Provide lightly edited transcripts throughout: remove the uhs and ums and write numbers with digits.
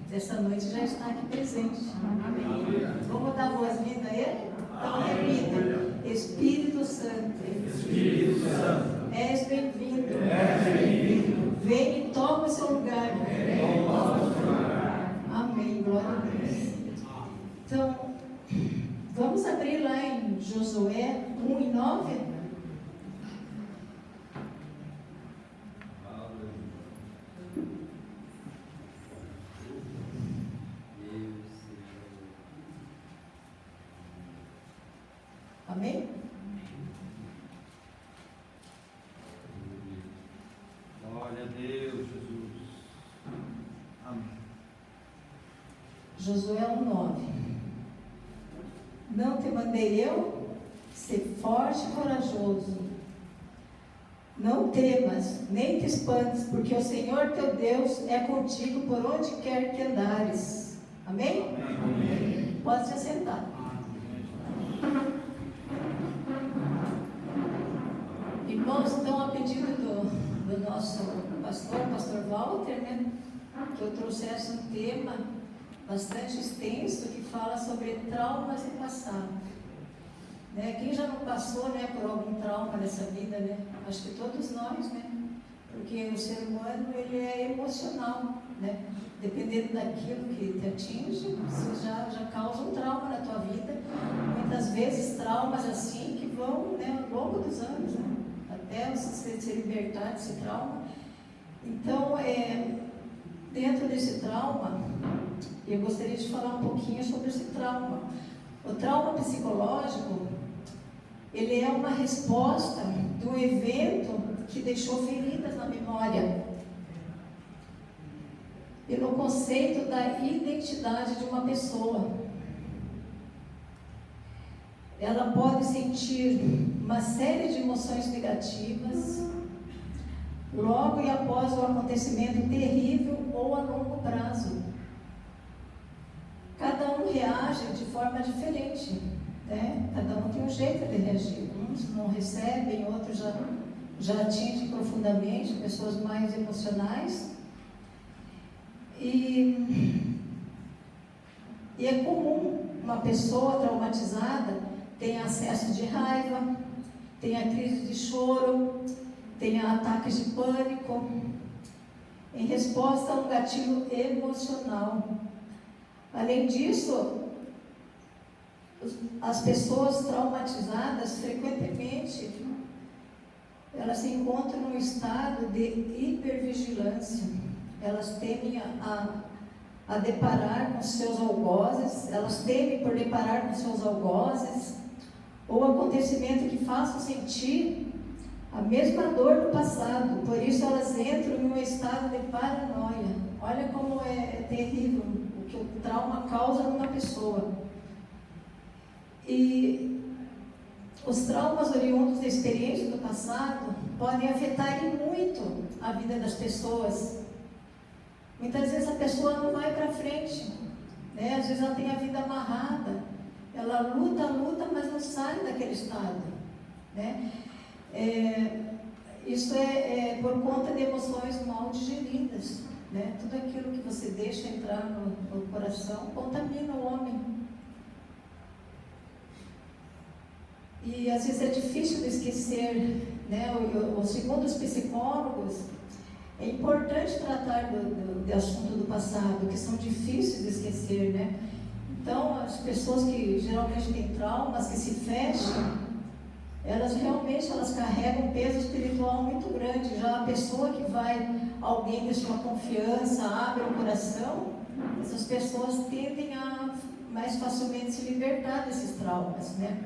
dessa noite já está aqui presente. Amém. Vamos dar boas-vindas a Ele? Então repita: Espírito Santo, Espírito Santo, és bem-vindo. bem-vindo. Vem e toma o seu lugar. Amém. Glória a Deus. Então, vamos abrir lá em Josué 1:9. Amém? Glória a Deus, Jesus. Amém. Josué 1:9. Não te mandei eu? Ser forte e corajoso. Não temas, nem te espantes, porque o Senhor teu Deus é contigo por onde quer que andares. Amém? Amém. Pode se assentar. Irmãos, então, a pedido do nosso pastor Walter, né, que eu trouxesse um tema bastante extenso que fala sobre traumas e passado. Né? Quem já não passou, né, por algum trauma nessa vida, né? Acho que todos nós, né? Porque o ser humano, ele é emocional, né? Dependendo daquilo que te atinge, você já causa um trauma na tua vida. Muitas vezes traumas assim que vão, né, ao longo dos anos, né? Até você se libertar desse trauma. Então, dentro desse trauma, eu gostaria de falar um pouquinho sobre esse trauma. O trauma psicológico, ele é uma resposta do evento que deixou feridas na memória e no conceito da identidade de uma pessoa. Ela pode sentir uma série de emoções negativas logo e após um acontecimento terrível ou a longo prazo. Cada um reage de forma diferente, né? Cada um tem um jeito de reagir. Uns não recebem, outros já atingem profundamente, pessoas mais emocionais. E é comum uma pessoa traumatizada tenha acesso de raiva, tenha crise de choro, tenha ataques de pânico, em resposta a um gatilho emocional. Além disso, as pessoas traumatizadas, frequentemente, elas se encontram num estado de hipervigilância. Elas temem a deparar com seus algozes, elas temem por deparar com seus algozes, ou acontecimento que façam sentir a mesma dor do passado. Por isso elas entram em um estado de paranoia. Olha como é terrível o que o trauma causa numa pessoa. E os traumas oriundos da experiência do passado podem afetar muito a vida das pessoas. Muitas vezes a pessoa não vai para frente, né? Às vezes ela tem a vida amarrada, ela luta, mas não sai daquele estado, né? Isso é por conta de emoções mal digeridas, né? Tudo aquilo que você deixa entrar no coração contamina o homem. E às vezes é difícil de esquecer, né? Segundo os psicólogos, é importante tratar do assunto do passado, que são difíceis de esquecer, né? Então, as pessoas que geralmente têm traumas, que se fecham, elas carregam um peso espiritual muito grande. Já a pessoa que alguém de sua confiança, abre o coração, essas pessoas tendem a mais facilmente se libertar desses traumas, né?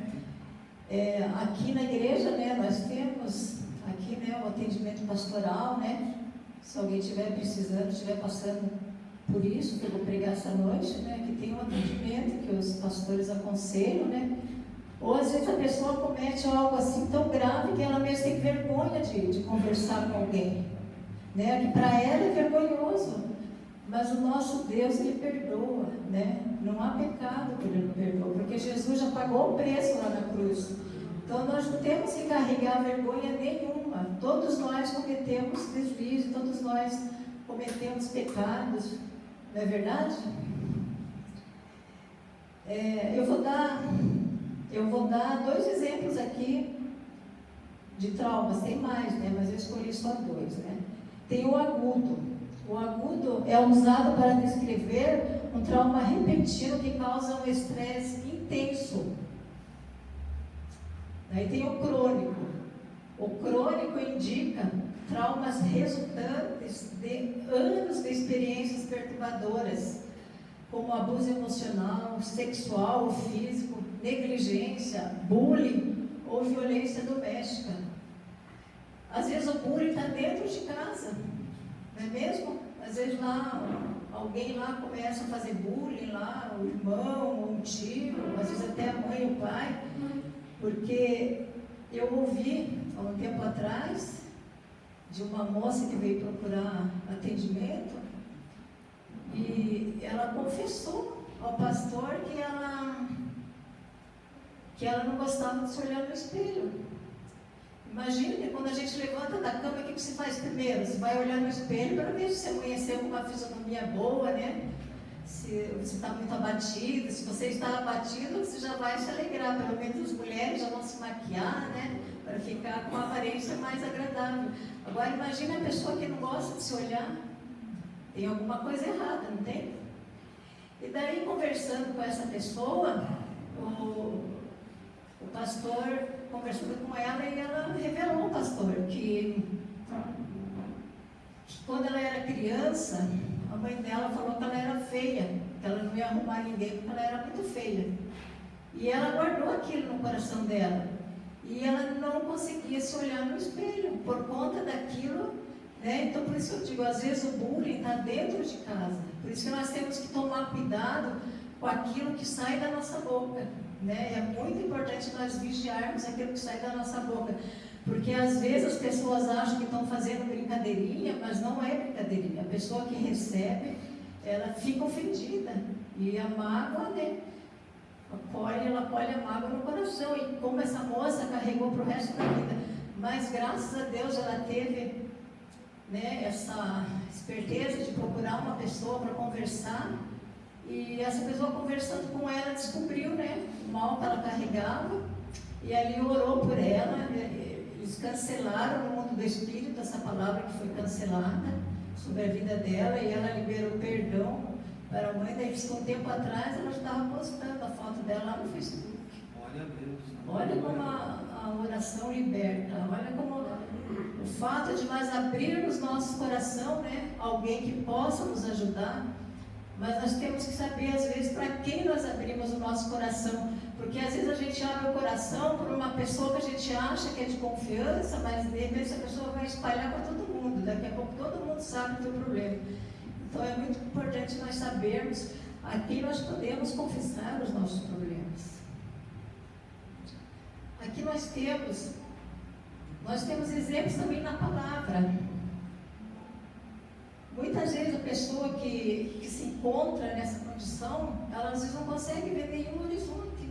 Aqui na igreja, né, nós temos aqui, né, o atendimento pastoral, né? Se alguém estiver precisando, estiver passando por isso, que eu vou pregar essa noite, né, que tem um atendimento que os pastores aconselham, né? Ou às vezes a pessoa comete algo assim tão grave que ela mesmo tem vergonha de conversar com alguém, né? Que para ela é vergonhoso, mas o nosso Deus, Ele perdoa, né? Não há pecado que Ele não perdoa, porque Jesus já pagou o preço lá na cruz. Então nós não temos que carregar vergonha nenhuma. Todos nós cometemos desvios, todos nós cometemos pecados, Não é verdade? Eu vou dar 2 exemplos aqui de traumas. Tem mais, né? Mas eu escolhi só 2, né? Tem o agudo. O agudo é usado para descrever um trauma repentino que causa um estresse intenso. Aí tem o crônico. O crônico indica traumas resultantes de anos de experiências perturbadoras, como abuso emocional, sexual ou físico, negligência, bullying ou violência doméstica. Às vezes o bullying está dentro de casa, não é mesmo? Às vezes lá, alguém lá começa a fazer bullying lá, o irmão, ou um tio, às vezes até a mãe ou o pai, porque eu ouvi há um tempo atrás de uma moça que veio procurar atendimento e ela confessou ao pastor que ela não gostava de se olhar no espelho. Imagina que quando a gente levanta da cama, o que você faz primeiro? Você vai olhar no espelho para ver se você amanheceu com uma fisionomia boa, né? Se você está muito abatida, se você está abatido, você já vai se alegrar. Pelo menos as mulheres já vão se maquiar, né? Para ficar com uma aparência mais agradável. Agora imagine a pessoa que não gosta de se olhar. Tem alguma coisa errada, não tem? E daí, conversando com essa pessoa, o pastor conversando com ela e ela revelou ao pastor que quando ela era criança, a mãe dela falou que ela era feia, que ela não ia arrumar ninguém porque ela era muito feia. E ela guardou aquilo no coração dela. E ela não conseguia se olhar no espelho por conta daquilo, né? Então, por isso que eu digo, às vezes o bullying está dentro de casa. Por isso que nós temos que tomar cuidado com aquilo que sai da nossa boca, né? É muito importante nós vigiarmos aquilo que sai da nossa boca. Porque às vezes as pessoas acham que estão fazendo brincadeirinha, mas não é brincadeirinha. A pessoa que recebe, ela fica ofendida. E a mágoa, né? Ela colhe a mágoa no coração. E como essa moça carregou para o resto da vida. Mas graças a Deus ela teve, né, essa esperteza de procurar uma pessoa para conversar. E essa pessoa conversando com ela descobriu, né, o mal que ela carregava. E ali orou por ela. Eles cancelaram no mundo do espírito essa palavra que foi cancelada sobre a vida dela. E ela liberou perdão para a mãe. Daí, um tempo atrás, ela estava postando a foto dela lá no Facebook. Glória a Deus. Olha como a oração liberta. Olha como o fato de nós abrirmos nosso coração, né, alguém que possa nos ajudar. Mas nós temos que saber, às vezes, para quem nós abrimos o nosso coração. Porque às vezes a gente abre o coração por uma pessoa que a gente acha que é de confiança, mas de repente essa pessoa vai espalhar para todo mundo. Daqui a pouco todo mundo sabe do teu problema. Então é muito importante nós sabermos a quem nós podemos confessar os nossos problemas. Aqui nós temos exemplos também na palavra. Muitas vezes a pessoa que se encontra nessa condição, ela às vezes não consegue ver nenhum horizonte.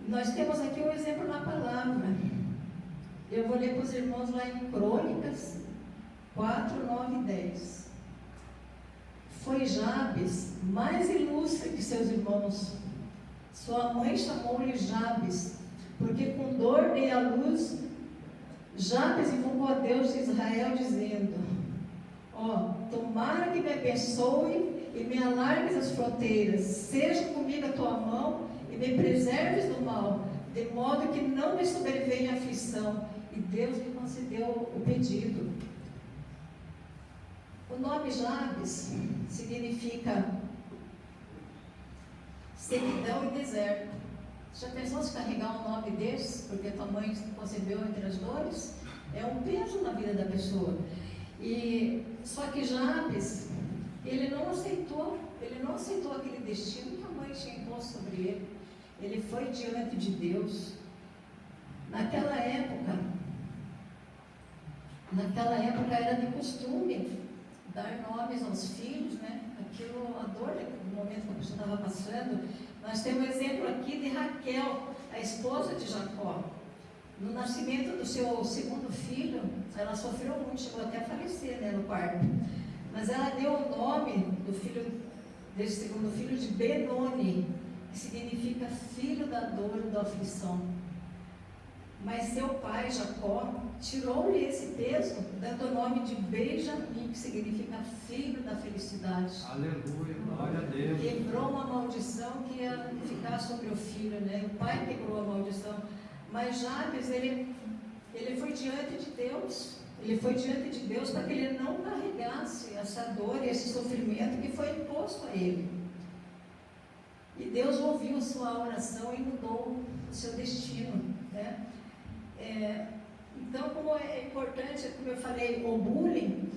Nós temos aqui um exemplo na palavra. Eu vou ler para os irmãos lá em Crônicas 4, 9 e 10. Foi Jabes mais ilustre que seus irmãos. Sua mãe chamou-lhe Jabes, porque com dor dei à luz. Jabes invocou a Deus de Israel, dizendo: tomara que me abençoe e me alargues as fronteiras, seja comigo a tua mão e me preserves do mal, de modo que não me sobrevenha aflição. E Deus lhe concedeu o pedido. O nome Jabes significa sequidão e deserto. Já pensou se carregar um nome desse, porque tua mãe concebeu entre as dores? É um peso na vida da pessoa. Só que Jabes, ele não aceitou aquele destino que a mãe tinha imposto sobre ele. Ele foi diante de Deus. Naquela época era de costume dar nomes aos filhos, né? Aquilo, a dor do momento que a pessoa estava passando. Nós temos um exemplo aqui de Raquel, a esposa de Jacó. No nascimento do seu segundo filho, ela sofreu muito, chegou até a falecer, né, no parto. Mas ela deu o nome do filho, desse segundo filho, de Benoni, que significa filho da dor e da aflição. Mas seu pai, Jacó, tirou-lhe esse peso, dando o nome de Benjamim, que significa filho da felicidade. Aleluia, glória a Deus. Quebrou uma maldição que ia ficar sobre o filho, né? O pai quebrou a maldição. Mas Jabes, ele foi diante de Deus. Ele foi diante de Deus para que ele não carregasse essa dor e esse sofrimento que foi imposto a ele. E Deus ouviu sua oração e mudou o seu destino, né? Então, como é importante, como eu falei, o bullying,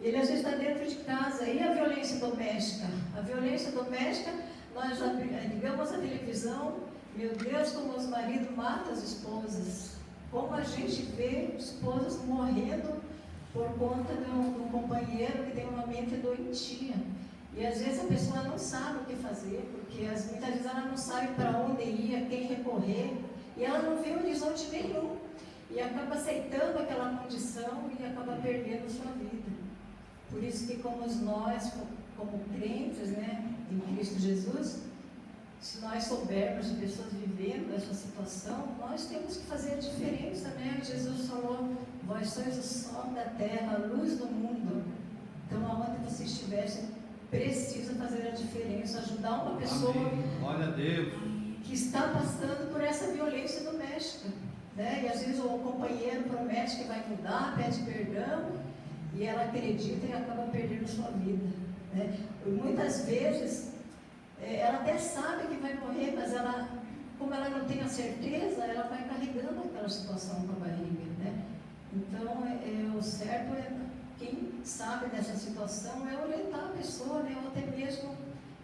ele às vezes está dentro de casa. E a violência doméstica? A violência doméstica, nós já ligamos a televisão, meu Deus, como os maridos matam as esposas. Como a gente vê esposas morrendo por conta de um companheiro que tem uma mente doentia. E às vezes a pessoa não sabe o que fazer, porque muitas vezes ela não sabe para onde ir, a quem recorrer, e ela não vê horizonte nenhum. E acaba aceitando aquela condição e acaba perdendo sua vida. Por isso que como nós, como crentes, né, em Cristo Jesus, se nós soubermos de pessoas vivendo essa situação, nós temos que fazer a diferença, né? Jesus falou, vós sois o sol da terra, a luz do mundo. Então, aonde você estiver, você precisa fazer a diferença, ajudar uma pessoa glória a Deus, que está passando por essa violência doméstica, né? E às vezes o companheiro promete que vai mudar, pede perdão, e ela acredita e acaba perdendo sua vida, né? E muitas vezes ela até sabe que vai morrer, mas como ela não tem a certeza, ela vai carregando aquela situação com a barriga, né? Então, o certo quem sabe dessa situação é orientar a pessoa, né? Ou até mesmo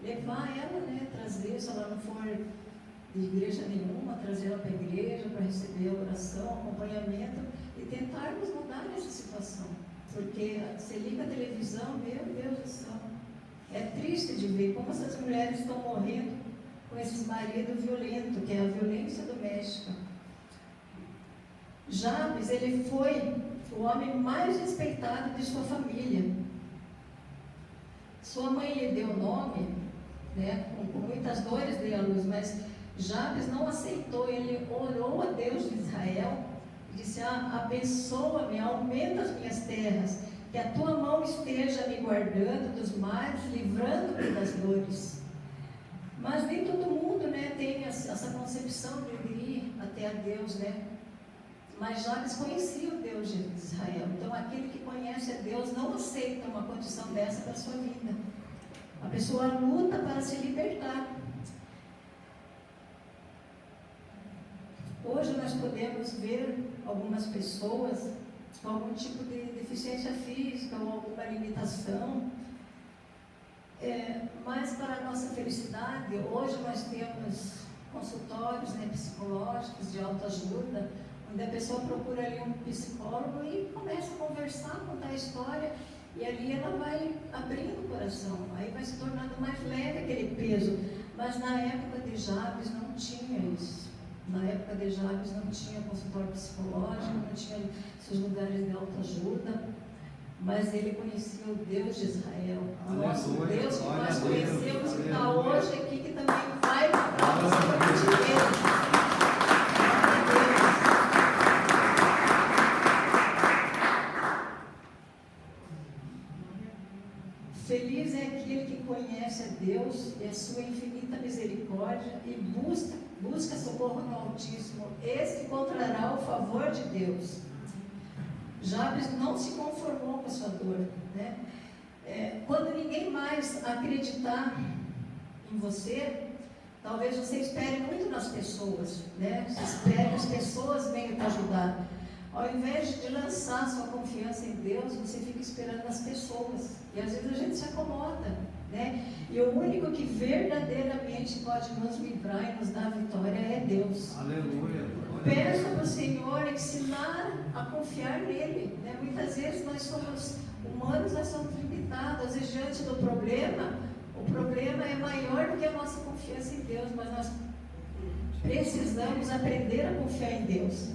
levar ela, né? Trazer, se ela não for de igreja nenhuma, trazer ela para a igreja para receber a oração, acompanhamento e tentarmos mudar essa situação. Porque você liga a televisão, meu Deus do céu, é triste de ver como essas mulheres estão morrendo com esses maridos violentos, que é a violência doméstica. Jabes, ele foi o homem mais respeitado de sua família. Sua mãe lhe deu o nome, né, com muitas dores deu à luz, mas Jabes não aceitou. Ele orou a Deus de Israel e disse, abençoa-me, aumenta as minhas terras, que a tua mão esteja me guardando dos males, livrando-me das dores. Mas nem todo mundo, né, tem essa concepção de ir até a Deus, né? Mas Jabes conhecia o Deus de Israel. Então, aquele que conhece a Deus não aceita uma condição dessa para a sua vida. A pessoa luta para se libertar. Hoje nós podemos ver algumas pessoas com algum tipo de deficiência física ou alguma limitação. Mas para a nossa felicidade, hoje nós temos consultórios, né, psicológicos de autoajuda, onde a pessoa procura ali um psicólogo e começa a conversar, contar a história, e ali ela vai abrindo o coração, aí vai se tornando mais leve aquele peso. Mas na época de Jabes não tinha isso. Na época de Jabes não tinha consultório psicológico, não tinha esses lugares de autoajuda, mas ele conhecia o Deus de Israel, o nosso Deus que nós conhecemos, que está hoje aqui, que também vai para nós a Feliz é aquele que conhece a Deus e a sua infinita misericórdia e busca socorro no Altíssimo. Esse encontrará o favor de Deus. Jabes não se conformou com a sua dor, né? Quando ninguém mais acreditar em você, talvez você espere muito nas pessoas, né? Você espere que as pessoas venham te ajudar. Ao invés de lançar sua confiança em Deus, você fica esperando nas pessoas. E às vezes a gente se acomoda, né? E o único que verdadeiramente pode nos livrar e nos dar vitória é Deus. Aleluia. Peça para o Senhor ensinar a confiar nele, né? Muitas vezes nós somos humanos, nós somos limitados. Às vezes diante do problema, o problema é maior do que a nossa confiança em Deus, mas nós precisamos aprender a confiar em Deus.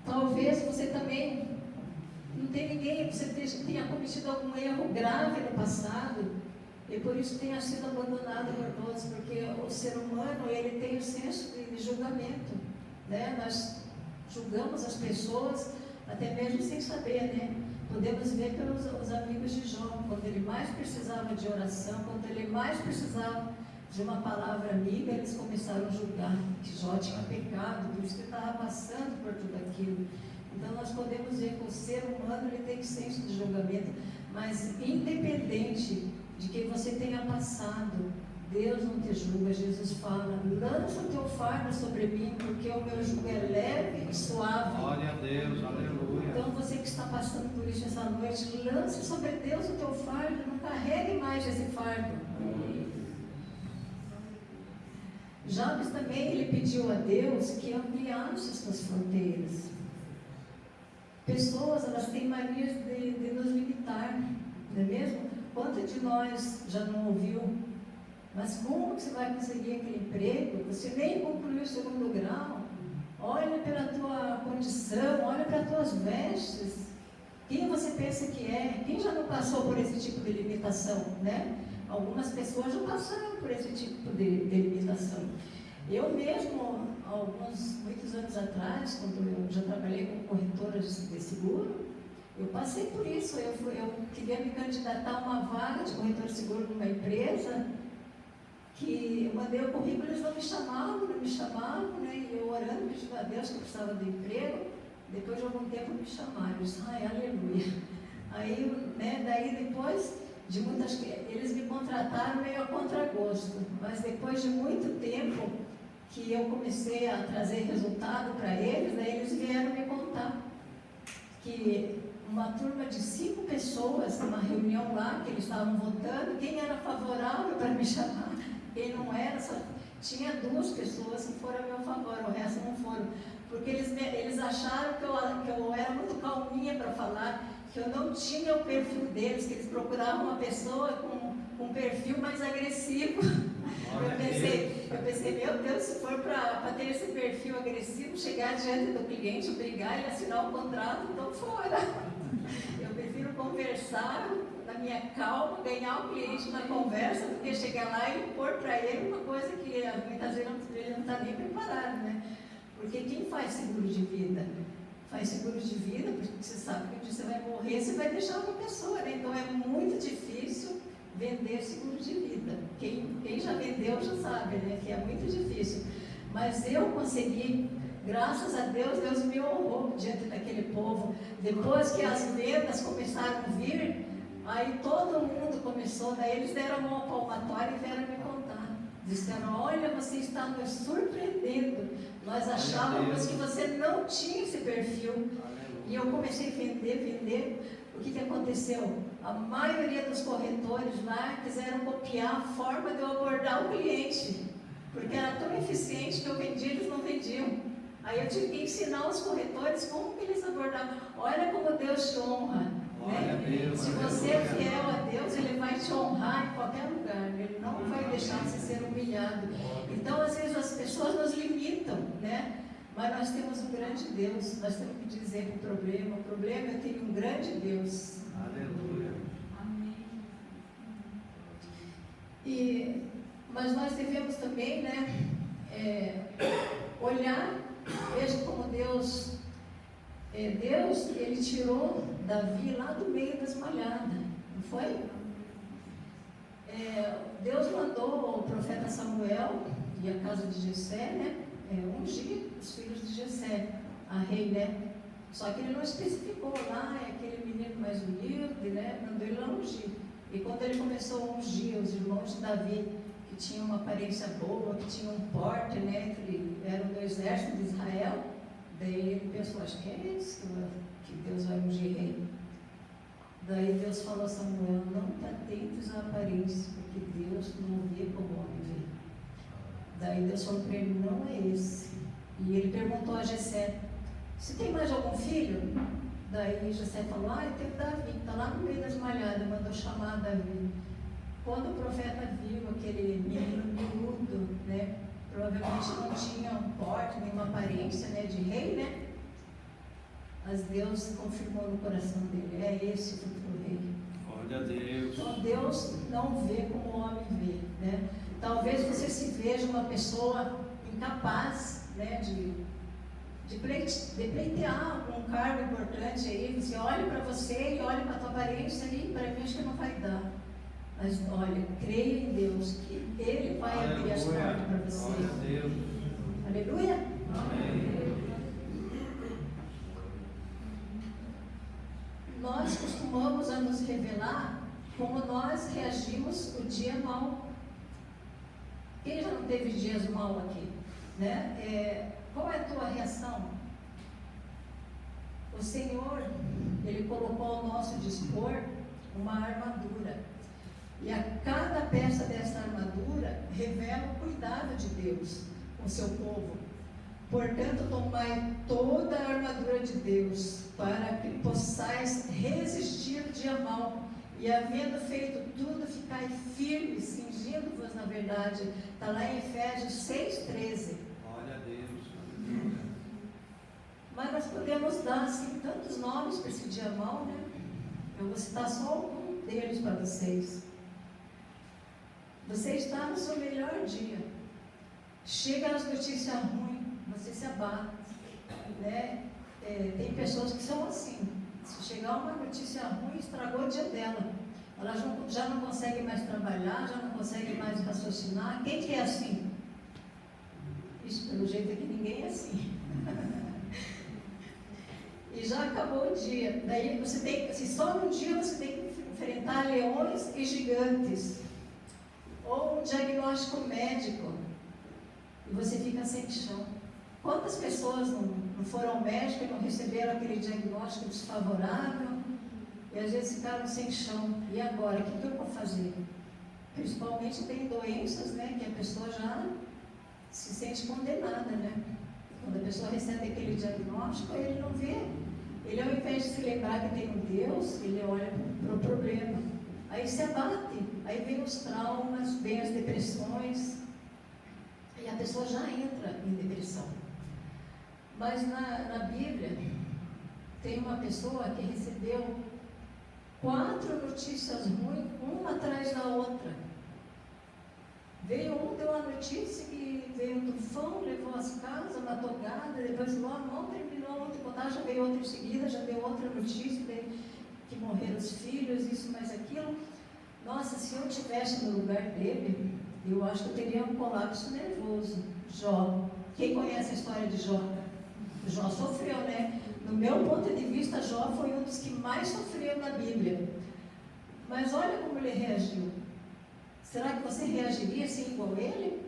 Talvez você também não tem ninguém que você tenha cometido algum erro grave no passado e por isso tenha sido abandonado por todos, porque o ser humano, ele tem o senso de julgamento, né? Nós julgamos as pessoas até mesmo sem saber, né? Podemos ver pelos os amigos de Jó, quando ele mais precisava de oração, quando ele mais precisava de uma palavra amiga, eles começaram a julgar que Jó tinha pecado, por isso que ele estava passando por tudo aquilo. Então nós podemos ver que o ser humano, ele tem senso de julgamento, mas independente de que você tenha passado, Deus não te julga. Jesus fala: lança o teu fardo sobre mim, porque o meu jugo é leve e suave. Glória a Deus, aleluia. Então você que está passando por isso essa noite, lance sobre Deus o teu fardo, não carregue mais esse fardo. Jabes também, ele pediu a Deus que ampliasse as suas fronteiras. Pessoas, elas têm manias de nos limitar, não é mesmo? Quanto de nós já não ouviu? Mas como que você vai conseguir aquele emprego? Você nem concluiu o segundo grau. Olha pela tua condição, olha para as tuas vestes. Quem você pensa que é? Quem já não passou por esse tipo de limitação, né? Algumas pessoas já passaram por esse tipo de limitação. Eu mesmo, muitos anos atrás, quando eu já trabalhei como corretora de seguro, eu passei por isso. Eu queria me candidatar a uma vaga de corretor de seguro numa empresa, que eu mandei o currículo, eles não me chamavam, né? E eu orando, pedindo a Deus que eu precisava de emprego. Depois de algum tempo me chamaram, eu disse: ai, aleluia. Aí, né, daí depois de muitas, eles me contrataram meio a contragosto, mas depois de muito tempo que eu comecei a trazer resultado para eles, daí eles vieram me contar que uma turma de 5 pessoas, numa reunião lá, que eles estavam votando, quem era favorável para me chamar, quem não era, só tinha 2 pessoas que foram a meu favor, o resto não foram, porque eles acharam que eu era muito calminha para falar, que eu não tinha o perfil deles, que eles procuravam uma pessoa com um perfil mais agressivo. Eu pensei, meu Deus, se for para ter esse perfil agressivo, chegar diante do cliente, brigar e assinar o contrato, então fora. Eu prefiro conversar na minha calma, ganhar o cliente na conversa, do que chegar lá e impor para ele uma coisa que muitas vezes ele não está nem preparado, né? Porque quem faz seguro de vida? Faz seguro de vida porque você sabe que um dia você vai morrer, você vai deixar uma pessoa, né? Então é muito difícil vender seguro de vida. Quem já vendeu já sabe, né? Que é muito difícil. Mas eu consegui, graças a Deus, Deus me honrou diante daquele povo. Depois que as vendas começaram a vir, aí todo mundo começou, daí eles deram uma palmatória e vieram me contar. Disseram: olha, você está nos surpreendendo. Nós achávamos que você não tinha esse perfil. E eu comecei a vender. O que aconteceu? A maioria dos corretores lá quiseram copiar a forma de eu abordar o cliente, porque era tão eficiente que eu vendia, eles não vendiam. Aí eu tive que ensinar os corretores como que eles abordavam. Olha como Deus te honra, né? Deus, se você é fiel a Deus, Ele vai te honrar em qualquer lugar, Ele não vai deixar você ser humilhado. Então, às vezes, as pessoas nos limitam, né? Mas nós temos um grande Deus. Nós temos que dizer para o problema: eu tenho um grande Deus. Aleluia. Amém. Mas nós devemos também, né, olhar, veja como Deus, Ele tirou Davi lá do meio das malhadas, não foi? Deus mandou o profeta Samuel e a casa de Jessé, né, ungir os filhos de Jessé, a rei, né? Só que ele não especificou lá, é aquele menino mais humilde, né? Mandou ele lá ungir. E quando ele começou a ungir os irmãos de Davi, que tinham uma aparência boa, que tinham um porte, né? Que eram do exército de Israel, daí ele pensou: acho que é esse que Deus vai ungir rei. Daí Deus falou a Samuel: não te atentes à aparência, porque Deus não vê como o homem vê. Daí Deus falou para ele: não é esse. E ele perguntou a Jessé: você tem mais algum filho? Daí Jessé falou: eu tenho Davi, que está lá no meio das malhadas. Mandou chamar Davi. Quando o profeta viu aquele menino miúdo, né, provavelmente não tinha um porte, nenhuma aparência, né, de rei, né? Mas Deus confirmou no coração dele, é esse o futuro rei. Glória a Deus. Então Deus não vê como o homem vê, né? Talvez você se veja uma pessoa incapaz, né, de pleitear algum cargo importante aí. Você olha para você e olha para a tua aparência e para mim acho que não vai dar. Mas olha, creia em Deus que Ele vai abrir as portas para você. Glória a Deus. Aleluia? Amém. Nós costumamos a nos revelar como nós reagimos o dia mal. Quem já não teve dias mal aqui? Né? Qual é a tua reação? O Senhor, Ele colocou ao nosso dispor uma armadura. E a cada peça dessa armadura revela o cuidado de Deus com o seu povo. Portanto, tomai toda a armadura de Deus, para que possais resistir o dia mau, e havendo feito tudo, ficai firmes, cingindo-vos na verdade. Está lá em Efésios 6,13. Glória a Deus. Mas nós podemos dar assim tantos nomes para esse dia mau, né? Eu vou citar só algum deles para vocês. Você está no seu melhor dia. Chega as notícias ruins, você se abate, né? Tem pessoas que são assim. Se chegar uma notícia ruim, estragou o dia dela. Ela já não consegue mais trabalhar, já não consegue mais raciocinar. Quem que é assim? Isso, pelo jeito é que ninguém é assim. E já acabou o dia. Daí você tem, se só no dia você tem que enfrentar leões e gigantes. Ou um diagnóstico médico. E você fica sem chão. Quantas pessoas não foram ao médico e não receberam aquele diagnóstico desfavorável? E às vezes ficaram sem chão. E agora, o que eu vou fazer? Principalmente tem doenças, né, que a pessoa já se sente condenada, né? Quando a pessoa recebe aquele diagnóstico, ele não vê. Ele, ao invés de se lembrar que tem um Deus, ele olha para o problema. Aí se abate. Aí vem os traumas, vem as depressões. E a pessoa já entra em depressão. Mas na Bíblia, tem uma pessoa que recebeu 4 notícias ruins, uma atrás da outra. Veio um, deu a notícia que veio um tufão, levou as casas, matou gado, depois não terminou outro contar, já veio outra em seguida, já deu outra notícia, que morreram os filhos, isso mais aquilo. Nossa, se eu estivesse no lugar dele, eu acho que eu teria um colapso nervoso. Jó. Quem conhece a história de Jó? Jó sofreu, né? No meu ponto de vista, Jó foi um dos que mais sofreu na Bíblia. Mas olha como ele reagiu. Será que você reagiria assim igual ele?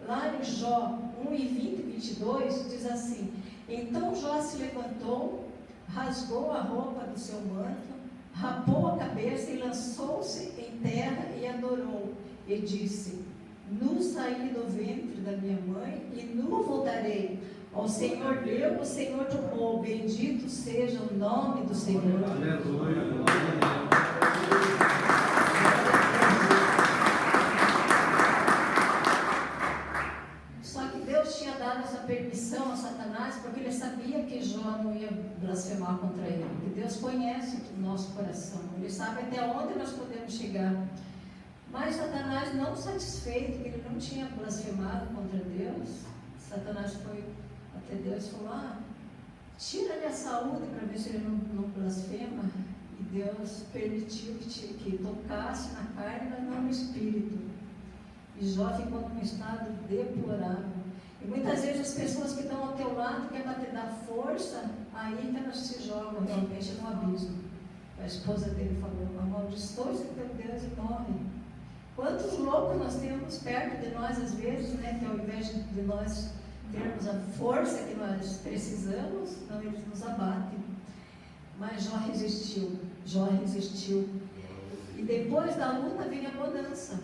Lá em Jó 1:20-22 diz assim: então Jó se levantou, rasgou a roupa do seu manto, rapou a cabeça e lançou-se em terra e adorou. E disse: nu saí do ventre da minha mãe e nu voltarei. Ao Senhor deu, o Senhor tomou. Bendito seja o nome do Senhor. Aleluia, glória a Deus. Só que Deus tinha dado essa permissão a Satanás porque ele sabia que Jó não ia blasfemar contra ele. Porque Deus conhece o nosso coração. Ele sabe até onde nós podemos chegar. Mas Satanás, não satisfeito que ele não tinha blasfemado contra Deus, Satanás foi até Deus e falou: tira-lhe a saúde para ver se ele não blasfema. E Deus permitiu que tocasse na carne, mas não no espírito. E Jó ficou num estado deplorável. E muitas vezes as pessoas que estão ao teu lado querem bater dar força, aí que elas se jogam realmente no abismo. A esposa dele falou: amaldiçoe-se teu Deus e morre. Quantos loucos nós temos perto de nós às vezes, né, que ao invés de nós termos a força que nós precisamos, não, eles nos abatem. Mas Jó resistiu. E depois da luta vem a bonança.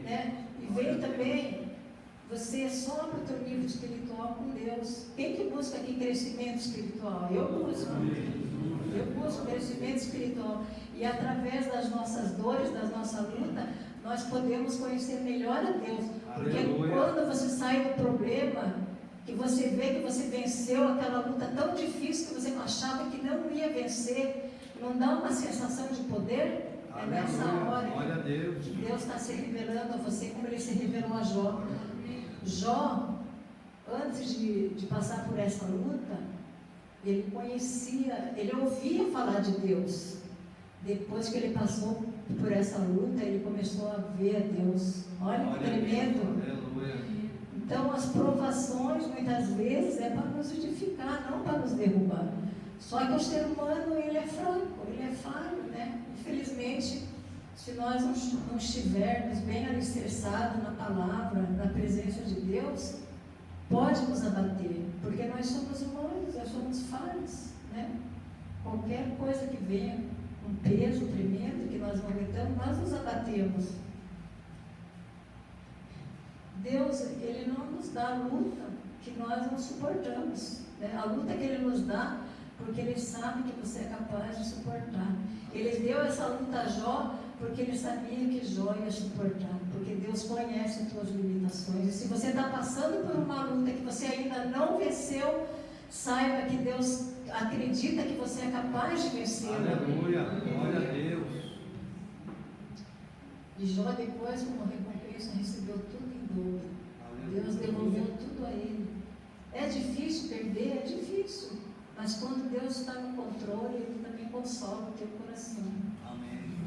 Né? E vem também, você sobe o teu nível espiritual com Deus. Quem que busca aqui crescimento espiritual? Eu busco crescimento espiritual. E através das nossas dores, da nossa luta, nós podemos conhecer melhor a Deus. Porque quando você sai do problema, que você vê que você venceu aquela luta tão difícil que você achava que não ia vencer, não dá uma sensação de poder? É nessa hora que Deus está se revelando a você, como Ele se revelou a Jó. Jó, antes de passar por essa luta, ele conhecia, ele ouvia falar de Deus. Depois que ele passou por essa luta, ele começou a ver a Deus. Olha que tremendo. Então, as provações, muitas vezes, é para nos edificar, não para nos derrubar. Só que o ser humano, ele é fraco, ele é falho, né? Infelizmente, se nós não estivermos bem alicerçados na palavra, na presença de Deus, pode nos abater, porque nós somos humanos, nós somos falhos, né? Qualquer coisa que venha, um peso tremendo que nós não aguentamos, nós nos abatemos. Deus, Ele não nos dá a luta que nós não suportamos, né? A luta que Ele nos dá, porque Ele sabe que você é capaz de suportar. Ele deu essa luta a Jó, porque Ele sabia que Jó ia suportar, porque Deus conhece as suas limitações. E se você está passando por uma luta que você ainda não venceu, saiba que Deus acredita que você é capaz de vencer. Aleluia, glória a Deus. E Jó depois, como recompensa, recebeu tudo em dobro. Deus devolveu tudo a ele. É difícil perder? É difícil. Mas quando Deus está no controle, Ele também consola o teu coração. Amém.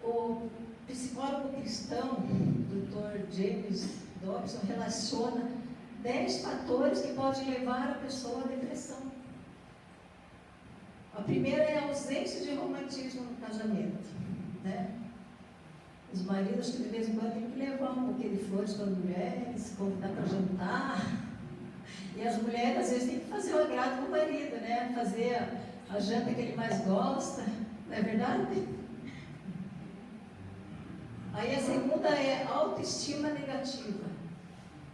O psicólogo cristão, Dr. James Dobson, relaciona 10 fatores que podem levar a pessoa à depressão. A primeira é a ausência de romantismo no casamento, né? Os maridos que de vez em quando têm que levar um pouquinho de flores para as mulheres, convidar para jantar. E as mulheres às vezes têm que fazer o agrado do marido, né? Fazer a janta que ele mais gosta, não é verdade? Aí a segunda é autoestima negativa.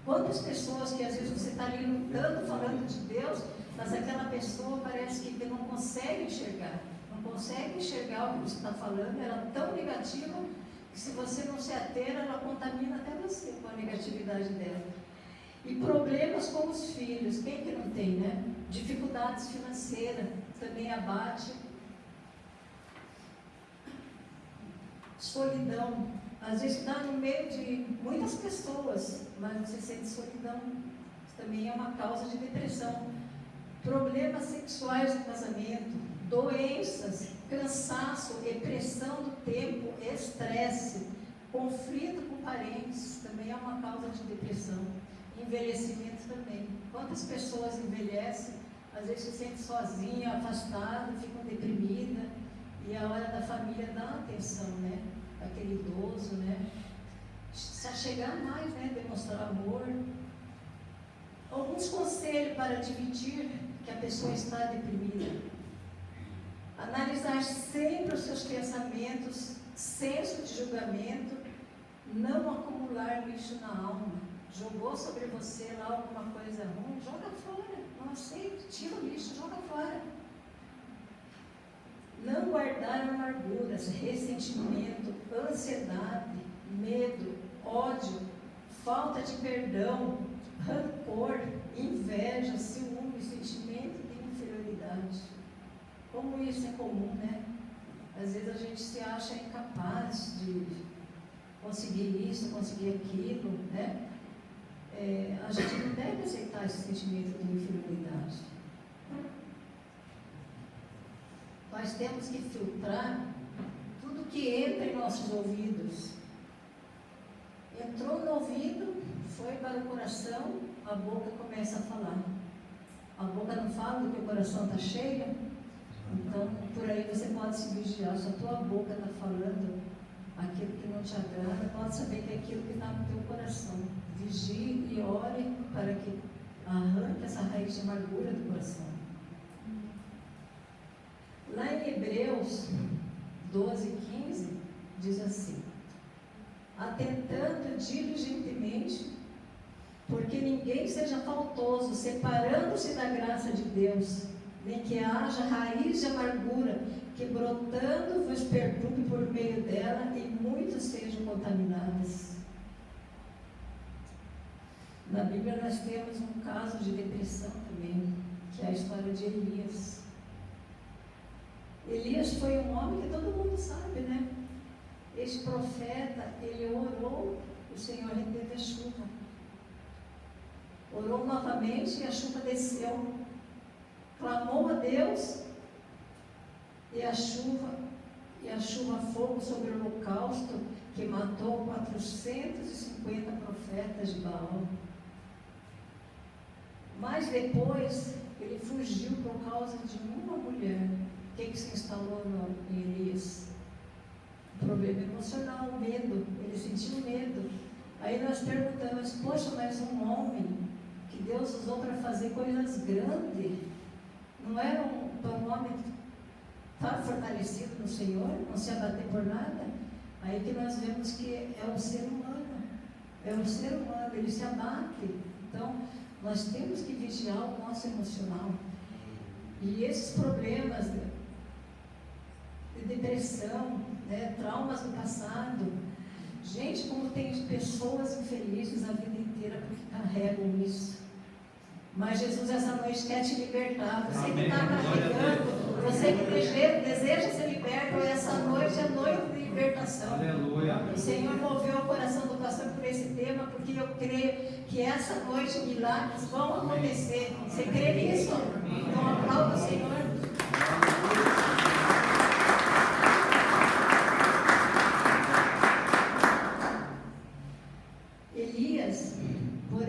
Quantas pessoas que às vezes você está ali lutando, falando de Deus, mas aquela pessoa parece que não consegue enxergar. Não consegue enxergar o que você está falando, ela é tão negativa que se você não se ater, ela contamina até você com a negatividade dela. E problemas com os filhos, quem que não tem, né? Dificuldades financeiras, também abate. Solidão. Às vezes está no meio de muitas pessoas, mas você sente solidão. Isso também é uma causa de depressão. Problemas sexuais no casamento, doenças, cansaço, pressão do tempo, estresse, conflito com parentes, também é uma causa de depressão. Envelhecimento também. Quantas pessoas envelhecem, às vezes se sentem sozinhas, afastadas, ficam deprimidas, e a hora da família dá atenção, né? Aquele idoso, né? Se achegar mais, né? Demonstrar amor. Alguns conselhos para admitir que a pessoa está deprimida. Analisar sempre os seus pensamentos, senso de julgamento, não acumular lixo na alma. Jogou sobre você lá alguma coisa ruim, joga fora, não aceite, tira o lixo, joga fora. Não guardar amarguras, ressentimento, ansiedade, medo, ódio, falta de perdão, rancor, inveja, ciúme, sentimento de inferioridade. Como isso é comum, né? Às vezes a gente se acha incapaz de conseguir isso, conseguir aquilo, né? A gente não deve aceitar esse sentimento de inferioridade. Nós temos que filtrar tudo que entra em nossos ouvidos. Entrou no ouvido, foi para o coração, a boca começa a falar. A boca não fala do que o coração está cheio? Então, por aí você pode se vigiar. Se a tua boca está falando aquilo que não te agrada, pode saber que é aquilo que está no teu coração. Vigie e ore para que arranque essa raiz de amargura do coração. Lá em Hebreus 12:15, diz assim: atentando diligentemente, porque ninguém seja faltoso, separando-se da graça de Deus, nem que haja raiz de amargura, que brotando vos perturbe por meio dela, e muitos sejam contaminados. Na Bíblia nós temos um caso de depressão também, que é a história de Elias. Elias foi um homem que todo mundo sabe, né? Este profeta, ele orou, o Senhor reteve a chuva. Orou novamente e a chuva desceu. Clamou a Deus e a chuva fogo sobre o holocausto que matou 450 profetas de Baal. Mas depois ele fugiu por causa de uma mulher. O que se instalou em Elias? Um problema emocional, medo. Ele sentiu medo. Aí nós perguntamos, poxa, mas um homem que Deus usou para fazer coisas grandes, não era um homem estar fortalecido no Senhor, não se abater por nada? Aí que nós vemos que é o ser humano. É o ser humano, ele se abate. Então, nós temos que vigiar o nosso emocional. E esses problemas de depressão, né, traumas do passado, gente, como tem pessoas infelizes a vida inteira porque carregam isso. Mas Jesus essa noite quer te libertar. Você que está carregando, você que deseja ser liberto, essa noite é noite de libertação. Aleluia. O Senhor moveu o coração do pastor por esse tema, porque eu creio que essa noite milagres vão acontecer. Você crê nisso? Então aplauda o Senhor.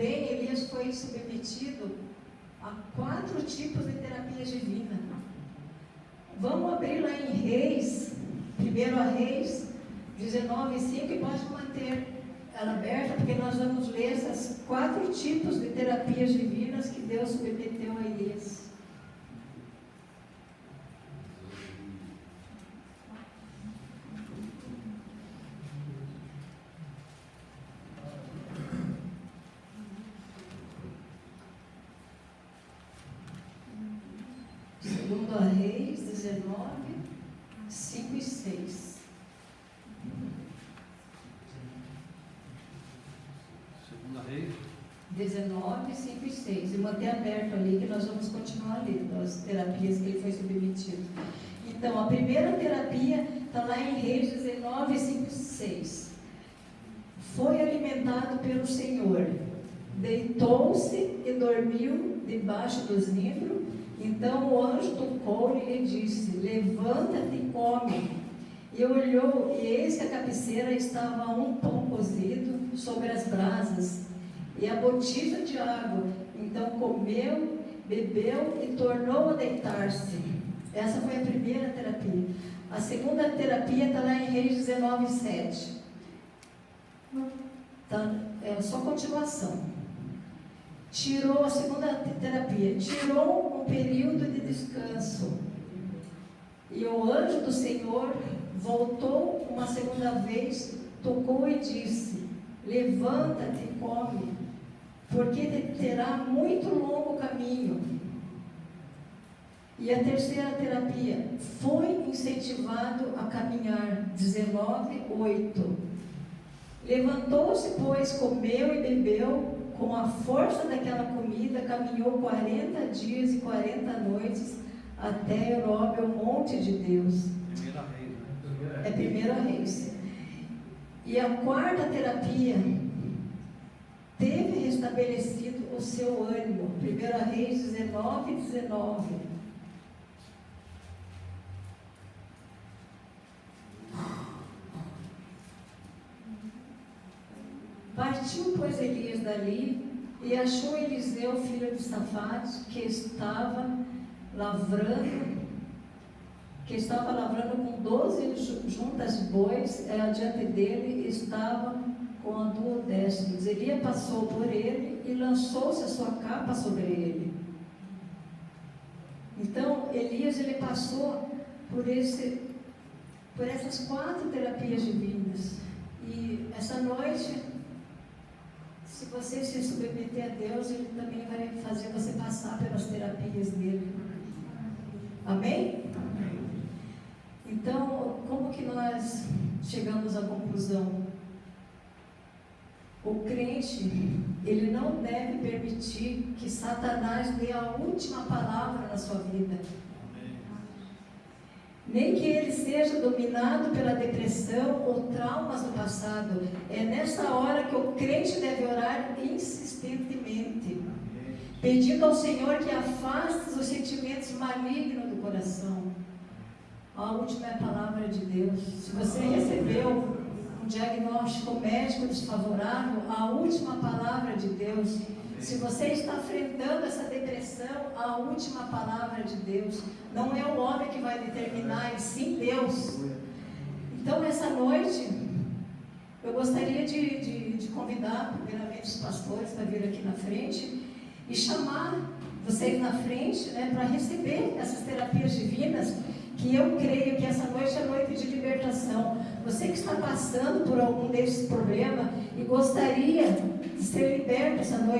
Elias foi submetido a 4 tipos de terapia divina. Vamos abrir lá em Reis, 1 Reis 19:5, e pode manter ela aberta, porque nós vamos ler esses 4 tipos de terapias divinas que Deus submeteu a Elias. Segundo a Reis 19:5 e 6. Segunda Reis 19:5 e 6. E manter aberto ali, que nós vamos continuar lendo as terapias que ele foi submetido. Então, a primeira terapia está lá em Reis 19:5 e 6. Foi alimentado pelo Senhor, deitou-se e dormiu debaixo dos livros. Então o anjo tocou-lhe e lhe disse: levanta-te e come. E olhou, e eis que a cabeceira estava um pão cozido sobre as brasas, e a botija de água. Então comeu, bebeu e tornou a deitar-se. Essa foi a primeira terapia. A segunda terapia está lá em Reis 19:7. Tá, é só continuação. Tirou a segunda terapia, tirou um período de descanso. E o anjo do Senhor voltou uma segunda vez, tocou e disse: levanta-te e come, porque terá muito longo caminho. E a terceira terapia, foi incentivado a caminhar. 19:8. Levantou-se, pois, comeu e bebeu. Com a força daquela comida, caminhou 40 dias e 40 noites até Herobe, o monte de Deus. Primeira Reis, né? É 1 Reis. E a quarta terapia teve restabelecido o seu ânimo. 1 Reis 19:19. Partiu, pois, Elias dali e achou Eliseu, filho de Safate, que estava lavrando com 12 juntas de bois, adiante dele estava com a duodécimas. Elias passou por ele e lançou-se a sua capa sobre ele. Então, Elias, ele passou por essas 4 terapias divinas. E essa noite, se você se submeter a Deus, Ele também vai fazer você passar pelas terapias dele. Amém? Então, como que nós chegamos à conclusão? O crente, ele não deve permitir que Satanás dê a última palavra na sua vida. Nem que ele seja dominado pela depressão ou traumas do passado. É nessa hora que o crente deve orar insistentemente, pedindo ao Senhor que afaste os sentimentos malignos do coração. A última é a palavra de Deus. Se você recebeu um diagnóstico médico desfavorável, a última palavra de Deus. Se você está enfrentando essa depressão, a última palavra de Deus. Não é o homem que vai determinar, e sim Deus. Então, essa noite, eu gostaria de convidar, primeiramente, os pastores para vir aqui na frente e chamar vocês na frente, né, para receber essas terapias divinas, que eu creio que essa noite é noite de libertação. Você que está passando por algum desses problemas e gostaria de ser liberto essa noite,